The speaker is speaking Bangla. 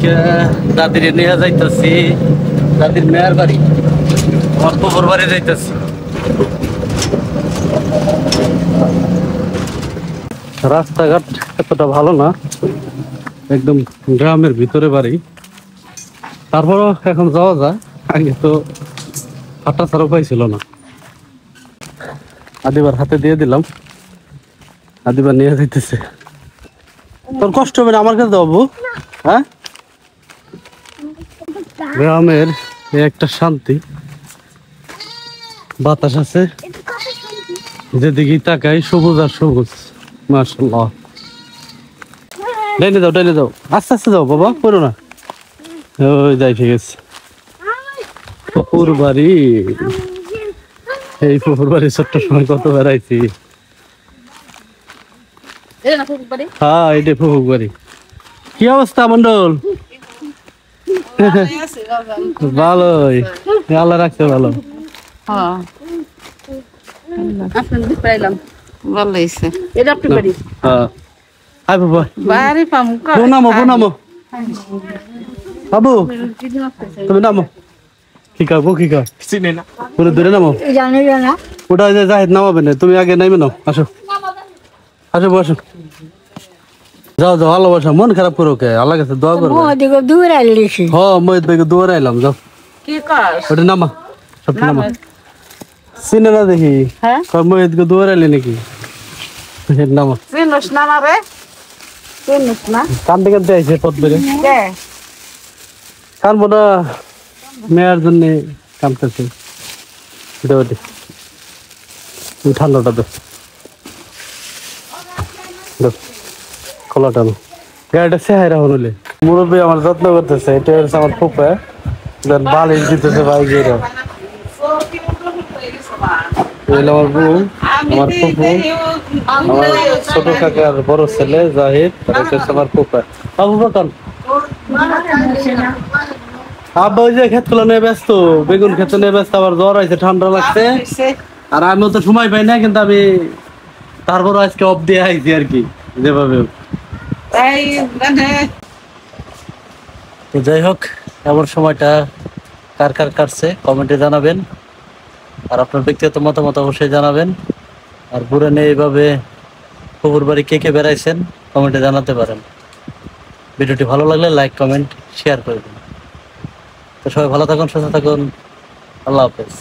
আজকে দাদির নিয়ে যাইতেছি দাদির মেয়ের বাড়ি আমার পুকুর বাড়ি যাইতেছি। রাস্তাঘাট এতটা ভালো না, একদম গ্রামের ভিতরে বাড়ি, তারপরও এখন যাওয়া যায়। আগে তো হাঁটা ছাড়া পাইছিল না। আদিবার হাতে দিয়ে দিলাম, আদিবার নিয়ে যাইতেছে। তোর কষ্ট হবে না আমার কাছে যাবো। হ্যাঁ, গ্রামের একটা শান্তি, বাতাস আছে, যেদিকে তাকাই সবুজ আর সবুজ। মাশাআল্লাহ। ডাইনে যাও, আস্তে আস্তে যাও বাবা, পড়ো না। ওই যাই, ঠিক আছে। পুকুর বাড়ি, এই পুকুর বাড়ি ছোট্ট সময় কত বেড়াইছি। হ্যাঁ, এটাই পুকুর বাড়ি। কি অবস্থা মন্ডল? ভালোই, আল্লাহ রাখছে ভালো। বাবু তুমি নামো। কি খাবো, কি খাও? পুরো দূরে নামো, ওটা জাহিদ নামাবে না, তুমি আগে নামে নাও। আসো আসো বসো, যাও যাও, ভালোবাসা। মন খারাপ করো কে? আল্লাহ কাছে দোয়া করো। হ্যাঁ, মহিত ভাইকে দোয়া আইলাম। যাও ওটা নামা, সব নামা। চিনে না দেখি মহিতকে দোয়া আইলে নাকি? নামা, কান্দে কান্দে আইসে পথ বেড়ে। কানবো না, মেয়ের জন্য কানতেছে। ঠান্ডাটা তো খোলাটা গাড়িটা সেহাই রাখুন হলে। মুরব্বী আমার যত্ন করতেছে। এটা হচ্ছে আমার ফুপা, বালিশ দিতেছে বাইক। আমার বউ, আমার ফুপু, আমার ছোট কাকার বড় ছেলে জাহিদ, আমার ফুপা। আব্বা ওই যে ক্ষেত গুলো নিয়ে ব্যস্ত, বেগুন ক্ষেত নিয়ে ব্যস্ত। আবার জ্বর আছে, ঠান্ডা লাগছে, আর আমিও তো সময় পাই না। কিন্তু আমি তারপর আজকে অফ দিয়ে আইছি আর কি, যেভাবে। তো যাই হোক, এমন সময়টা কার কার কাটছে কমেন্টে জানাবেন, আর আপনার ব্যক্তিগত মতামত অবশ্যই জানাবেন। আর পুরো নিয়ে এইভাবে পুকুর বাড়ি কে কে বেড়াইছেন কমেন্টে জানাতে পারেন। ভিডিওটি ভালো লাগলে লাইক, কমেন্ট, শেয়ার করে দিন। তো সবাই ভালো থাকুন, সুস্থ থাকুন। আল্লাহ হাফেজ।